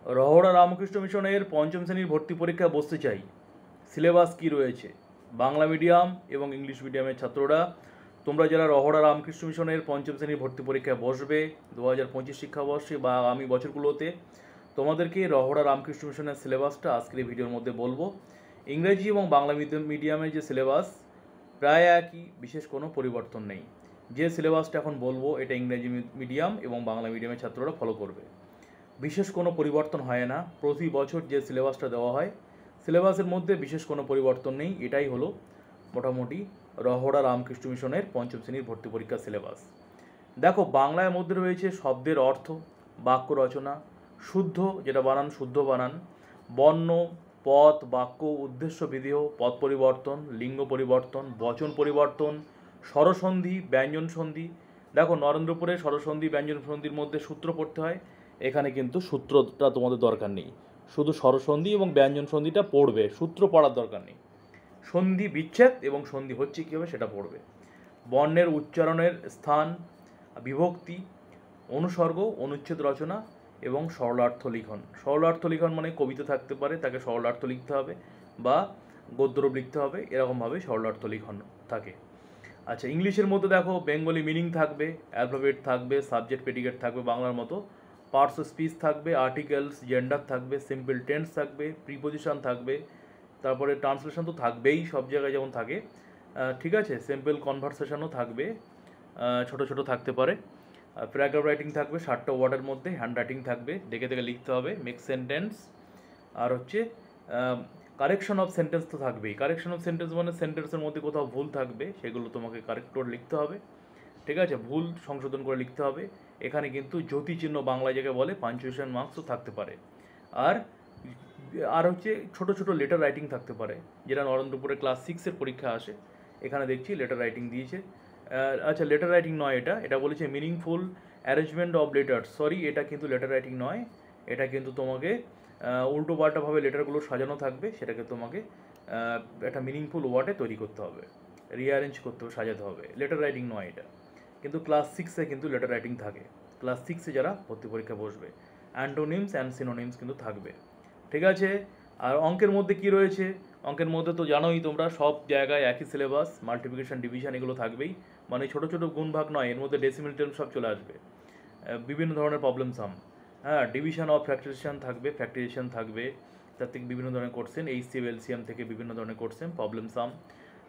রহড়া রামকৃষ্ণ মিশনের পঞ্চম শ্রেণীর ভর্তি পরীক্ষা বসতে চাই। সিলেবাস কি রয়েছে? বাংলা মিডিয়াম এবং ইংলিশ মিডিয়ামের ছাত্ররা তোমরা যারা রহড়া রামকৃষ্ণ মিশনের পঞ্চম শ্রেণীর ভর্তি পরীক্ষায় বসবে 2025 শিক্ষাবর্ষে বা আগামী বছরগুলোতে, তোমাদেরকে রহড়া রামকৃষ্ণ মিশনের সিলেবাসটা আজকের এই ভিডিওর মধ্যে বলবো। ইংরেজি এবং বাংলা মিডিয়ামের যে সিলেবাস প্রায় একই, বিশেষ কোনো পরিবর্তন নেই। যে সিলেবাসটা এখন বলবো এটা ইংরেজি মিডিয়াম এবং বাংলা মিডিয়ামের ছাত্ররা ফলো করবে। বিশেষ কোনো পরিবর্তন হয় না, প্রতি বছর যে সিলেবাসটা দেওয়া হয় সিলেবাসের মধ্যে বিশেষ কোনো পরিবর্তন নেই। এটাই হলো মোটামুটি রহড়া রামকৃষ্ণ মিশনের পঞ্চম শ্রেণীর ভর্তি পরীক্ষার সিলেবাস। দেখো, বাংলার মধ্যে রয়েছে শব্দের অর্থ, বাক্য রচনা, শুদ্ধ যেটা বানান শুদ্ধ বানান, বর্ণ, পদ, বাক্য, উদ্দেশ্য, বিধেয়, পদ পরিবর্তন, লিঙ্গ পরিবর্তন, বচন পরিবর্তন, স্বরসন্ধি, ব্যঞ্জন সন্ধি। দেখো, নরেন্দ্রপুরে স্বরসন্ধি ব্যঞ্জন সন্ধির মধ্যে সূত্র পড়তে হয়, এখানে কিন্তু সূত্রটা তোমাদের দরকার নেই, শুধু স্বরসন্ধি এবং ব্যঞ্জন সন্ধিটা পড়বে, সূত্র পড়ার দরকার নেই। সন্ধি বিচ্ছেদ এবং সন্ধি হচ্ছে কী হবে সেটা পড়বে। বর্ণের উচ্চারণের স্থান, বিভক্তি, অনুসর্গ, অনুচ্ছেদ রচনা এবং সরলার্থ লিখন। সরলার্থ লিখন মানে কবিতা থাকতে পারে, তাকে সরলার্থ লিখতে হবে, বা গদ্যরূপ লিখতে হবে, এরকমভাবে সরলার্থ লিখন থাকে। আচ্ছা, ইংলিশের মধ্যে দেখো বেঙ্গলি মিনিং থাকবে, অ্যালফাবেট থাকবে, সাবজেক্ট প্রেডিকেট থাকবে বাংলার মতো, পার্টস অফ স্পিচ থাকবে, আর্টিকেলস, জেন্ডার থাকবে, সিম্পল টেন্স থাকবে, প্রিপোজিশন থাকবে, তারপরে ট্রান্সলেশন তো থাকবেই সব জায়গায় যেমন থাকে, ঠিক আছে, সিম্পল কনভারসেশনও থাকবে, ছোট ছোট থাকতে পারে। প্যারাগ্রাফ রাইটিং থাকবে 60টা ওয়ার্ডের মধ্যে, হ্যান্ড রাইটিং থাকবে, দেখে দেখে লিখতে হবে, মেক সেন্টেন্স। আর হচ্ছে কারেকশন অফ সেন্টেন্স তো থাকবেই। কারেকশন অফ সেন্টেন্স মানে সেন্টেন্সের মধ্যে কোথাও ভুল থাকবে সেগুলো তোমাকে কারেক্ট করে লিখতে হবে, ঠিক আছে, ভুল সংশোধন করে লিখতে হবে। এখানে কিন্তু জ্যোতিচিহ্ন বাংলা জায়গায় বলে, পাঞ্চুয়েশন মার্কসও থাকতে পারে। আর আর হচ্ছে ছোট ছোট লেটার রাইটিং থাকতে পারে, যেটা নরেন্দ্রপুরে ক্লাস 6-এর পরীক্ষা আসে, এখানে দেখছি লেটার রাইটিং দিয়েছে। আচ্ছা, লেটার রাইটিং নয়, এটা বলেছে meaningful arrangement of letter. Sorry, এটা কিন্তু লেটার রাইটিং নয়, এটা কিন্তু তোমাকে উল্টো পাল্টাভাবে লেটারগুলো সাজানো থাকবে, সেটাকে তোমাকে একটা মিনিংফুল ওয়ার্ডে তৈরি করতে হবে, রিঅ্যারেঞ্জ করতে হবে, সাজাতে হবে। লেটার রাইটিং নয় এটা, কিন্তু ক্লাস 6-এ কিন্তু লেটার রাইটিং থাকে, ক্লাস 6-এ যারা ভর্তি পরীক্ষা বসবে। অ্যান্টোনিমস অ্যান্ড সিনোনিমস কিন্তু থাকবে, ঠিক আছে। আর অঙ্কের মধ্যে কি রয়েছে? অঙ্কের মধ্যে তো জানোই তোমরা, সব জায়গায় একই সিলেবাস, মাল্টিপ্লিকেশন, ডিভিশন এগুলো থাকবেই, মানে ছোটো ছোটো গুণ ভাগ নয়, এর মধ্যে ডেসিমেল টার্ম সব চলে আসবে। বিভিন্ন ধরনের প্রবলেম সাম, হ্যাঁ, ডিভিশন অফ ফ্যাক্টরাইজেশন থাকবে, ফ্যাক্টরাইজেশন থাকবে, তার থেকে বিভিন্ন ধরনের কোশ্চেন, এইচসিএফ এলসিএম থেকে বিভিন্ন ধরনের কোশ্চেন, প্রবলেম সাম,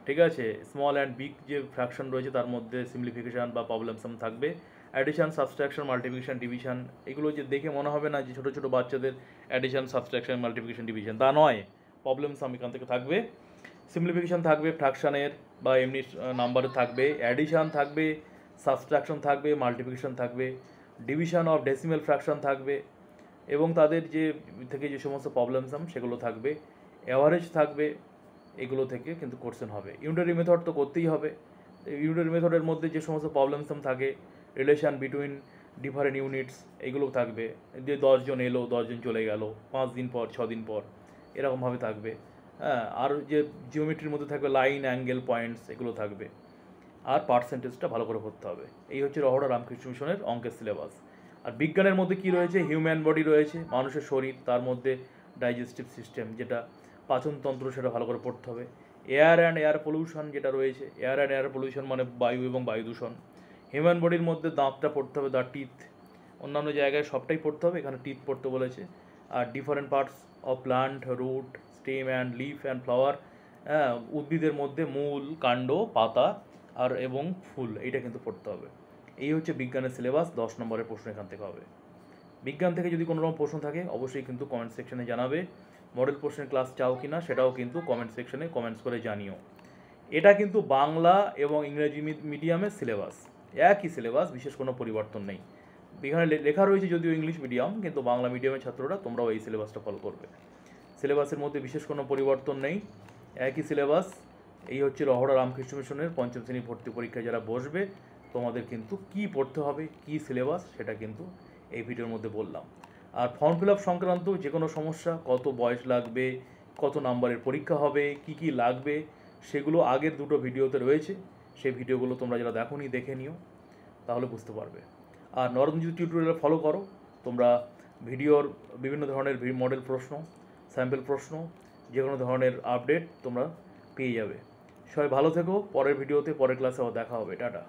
ঠিক আছে। স্মল অ্যান্ড বিগ যে ফ্র্যাকশন রয়েছে তার মধ্যে সিম্পলিফিকেশন বা প্রবলেম সাম থাকবে। অ্যাডিশন, সাবস্ট্রাকশন, মাল্টিপ্লিকেশন, ডিভিশন, এগুলো যে দেখে মনে হবে না যে ছোটো ছোটো বাচ্চাদের অ্যাডিশন, সাবস্ট্রাকশন, মাল্টিপ্লিকেশন, ডিভিশন, তা নয়, প্রবলেম সাম এখান থেকে থাকবে। সিম্পলিফিকেশন থাকবে ফ্র্যাকশনের বা এমনি নাম্বারে থাকবে, অ্যাডিশন থাকবে, সাবস্ট্রাকশন থাকবে, মাল্টিপ্লিকেশন থাকবে, ডিভিশন অফ ডেসিমেল ফ্র্যাকশন থাকবে, এবং তাদের যে থেকে যে সমস্ত প্রবলেম সাম সেগুলো থাকবে, অ্যাভারেজ থাকবে, এগুলো থেকে কিন্তু কোশ্চেন হবে। ইউনিটারি মেথড তো করতেই হবে, ইউনিটারি মেথডের মধ্যে যে সমস্ত প্রবলেম সাম থাকে, রিলেশন বিটুইন ডিফারেন্ট ইউনিটস, এগুলো থাকবে, যে 10 জন এলো 10 জন চলে গেল 5 দিন পর 6 দিন পর, এরকমভাবে থাকবে। হ্যাঁ, আর যে জিওমেট্রির মধ্যে থাকবে লাইন, অ্যাঙ্গেল, পয়েন্টস, এগুলো থাকবে। আর পার্সেন্টেজটা ভালো করে করতে হবে। এই হচ্ছে রহড়া রামকৃষ্ণ মিশনের অঙ্কের সিলেবাস। আর বিজ্ঞানের মধ্যে কি রয়েছে? হিউম্যান বডি রয়েছে, মানুষের শরীর, তার মধ্যে ডাইজেস্টিভ সিস্টেম যেটা পাচনতন্ত্র, সেটা ভালো করে পড়তে হবে। এয়ার অ্যান্ড এয়ার পলিউশন যেটা রয়েছে, এয়ার অ্যান্ড এয়ার পলিউশন মানে বায়ু এবং বায়ু দূষণ। হিউম্যান বডির মধ্যে দাঁতটা পড়তে হবে, দ্য টিথ, অন্যান্য জায়গায় সবটাই পড়তে হবে, এখানে টিথ পড়তে বলেছে। আর different parts of plant, root, stem and leaf and flower, উদ্ভিদের মধ্যে মূল, কাণ্ড, পাতা আর এবং ফুল, এইটা কিন্তু পড়তে হবে। এই হচ্ছে বিজ্ঞানের সিলেবাস। 10 নম্বরের প্রশ্ন এখান থেকে হবে। বিজ্ঞান থেকে যদি কোনো রকম প্রশ্ন থাকে অবশ্যই কিন্তু কমেন্ট সেকশনে জানাবে। মডেল প্রশ্নের ক্লাস চাও কি না সেটাও কিন্তু কমেন্ট সেকশনে কমেন্টস করে জানিও। এটা কিন্তু বাংলা এবং ইংরেজি মিডিয়ামের সিলেবাস, একই সিলেবাস, বিশেষ কোনো পরিবর্তন নেই। এখানে লেখা রয়েছে যদিও ইংলিশ মিডিয়াম, কিন্তু বাংলা মিডিয়ামের ছাত্ররা তোমরাও এই সিলেবাসটা ফলো করবে। সিলেবাসের মধ্যে বিশেষ কোনো পরিবর্তন নেই, একই সিলেবাস। এই হচ্ছে রহড়া রামকৃষ্ণ মিশনের পঞ্চম শ্রেণী ভর্তি পরীক্ষায় যারা বসবে তোমাদের কিন্তু কী পড়তে হবে, কী সিলেবাস, সেটা কিন্তু এই ভিডিওর মধ্যে বললাম। আর ফর্ম ফিল আপ সংক্রান্ত যে কোনো সমস্যা, কত বয়স লাগবে, কত নাম্বারের পরীক্ষা হবে, কি কি লাগবে, সেগুলো আগের দুটো ভিডিওতে রয়েছে, সেই ভিডিওগুলো তোমরা যারা দেখোনি দেখে নিও, তাহলে বুঝতে পারবে। আর নরেন্দ্র টিউটোরিয়াল ফলো করো তোমরা, ভিডিওর বিভিন্ন ধরনের মডেল প্রশ্ন, স্যাম্পল প্রশ্ন, যে কোনো ধরনের আপডেট তোমরা পেয়ে যাবে। সবাই ভালো থেকো, পরের ভিডিওতে পরের ক্লাসে আবার দেখা হবে। টাটা।